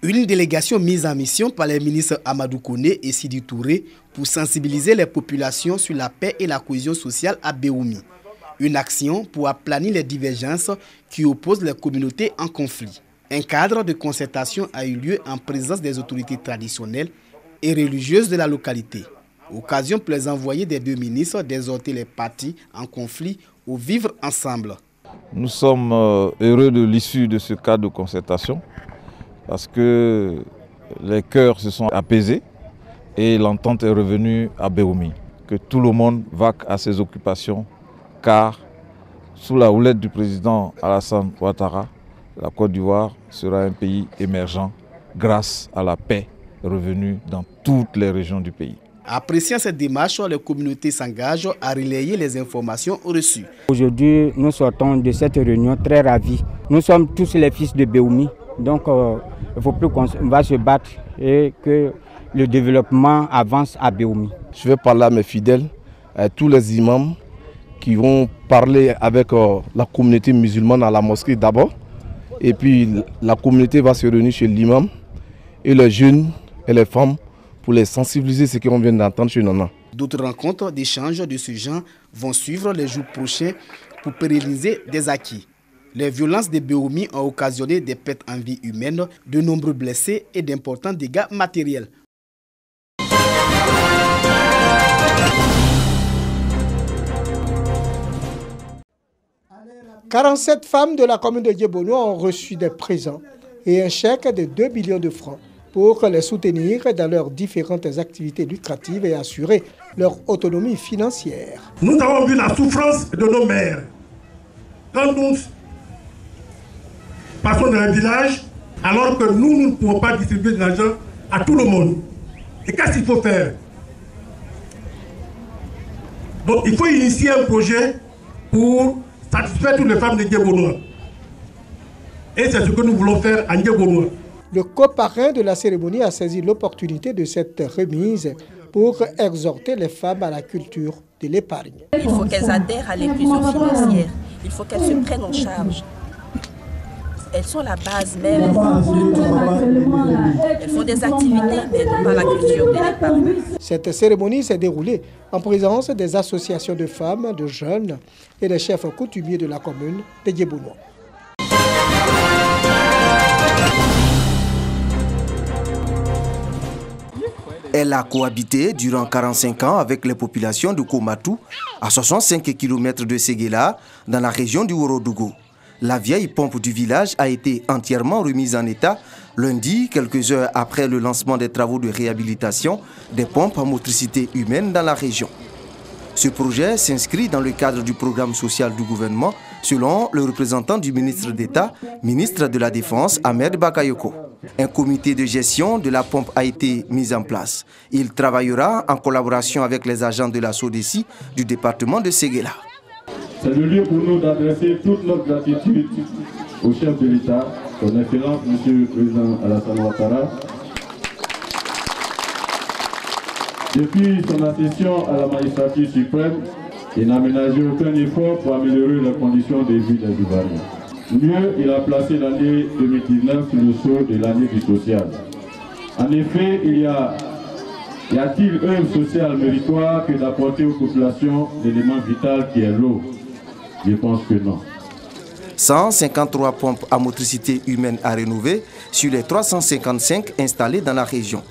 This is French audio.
Une délégation mise en mission par les ministres Amadou Koné et Sidi Touré pour sensibiliser les populations sur la paix et la cohésion sociale à Béoumi. Une action pour aplanir les divergences qui opposent les communautés en conflit. Un cadre de concertation a eu lieu en présence des autorités traditionnelles et religieuses de la localité. Occasion pour les envoyés des deux ministres d'exhorter les parties en conflit au vivre ensemble. Nous sommes heureux de l'issue de ce cadre de concertation parce que les cœurs se sont apaisés et l'entente est revenue à Béoumi. Que tout le monde vaque à ses occupations car sous la houlette du président Alassane Ouattara, la Côte d'Ivoire sera un pays émergent grâce à la paix revenue dans toutes les régions du pays. Appréciant cette démarche, les communautés s'engagent à relayer les informations reçues. Aujourd'hui, nous sortons de cette réunion très ravis. Nous sommes tous les fils de Béoumi, donc il ne faut plus qu'on va se battre et que le développement avance à Béoumi. Je vais parler à mes fidèles, à tous les imams qui vont parler avec la communauté musulmane à la mosquée d'abord. Et puis la communauté va se réunir chez l'imam et les jeunes et les femmes pour les sensibiliser ce qu'on vient d'entendre chez Nana. D'autres rencontres d'échanges de ce genre vont suivre les jours prochains pour pérenniser des acquis. Les violences de Béoumi ont occasionné des pertes en vie humaine, de nombreux blessés et d'importants dégâts matériels. « 47 femmes de la commune de Djebono ont reçu des présents et un chèque de 2 millions de francs pour les soutenir dans leurs différentes activités lucratives et assurer leur autonomie financière. Nous avons vu la souffrance de nos mères. Quand nous passons dans un village, alors que nous ne pouvons pas distribuer de l'argent à tout le monde. Et qu'est-ce qu'il faut faire? Donc il faut initier un projet pour satisfaire toutes les femmes de Djebono. Et c'est ce que nous voulons faire à Djebono. Le coparrain de la cérémonie a saisi l'opportunité de cette remise pour exhorter les femmes à la culture de l'épargne. Il faut qu'elles adhèrent à l'inclusion financière. Il faut qu'elles se prennent en charge. Elles sont la base même de tout. Elles font des activités, mais non pas la culture de l'épargne. Cette cérémonie s'est déroulée en présence des associations de femmes, de jeunes et des chefs coutumiers de la commune de Djebono. Elle a cohabité durant 45 ans avec les populations de Komatou, à 65 km de Séguéla, dans la région du Ourodougou. La vieille pompe du village a été entièrement remise en état lundi, quelques heures après le lancement des travaux de réhabilitation des pompes à motricité humaine dans la région. Ce projet s'inscrit dans le cadre du programme social du gouvernement, selon le représentant du ministre d'État, ministre de la Défense, Ahmed Bakayoko. Un comité de gestion de la pompe a été mis en place. Il travaillera en collaboration avec les agents de la SODECI du département de Séguéla. C'est le lieu pour nous d'adresser toute notre gratitude au chef de l'État, son Excellence, M. le Président Alassane Ouattara. Depuis son accession à la magistrature suprême, il n'a ménagé aucun effort pour améliorer les conditions de vie des Ivoiriens. Mieux, il a placé l'année 2019 sur le sceau de l'année du social. En effet, y a-t-il œuvre sociale méritoire que d'apporter aux populations l'élément vital qui est l'eau? Je pense que non. 153 pompes à motricité humaine à rénover sur les 355 installées dans la région.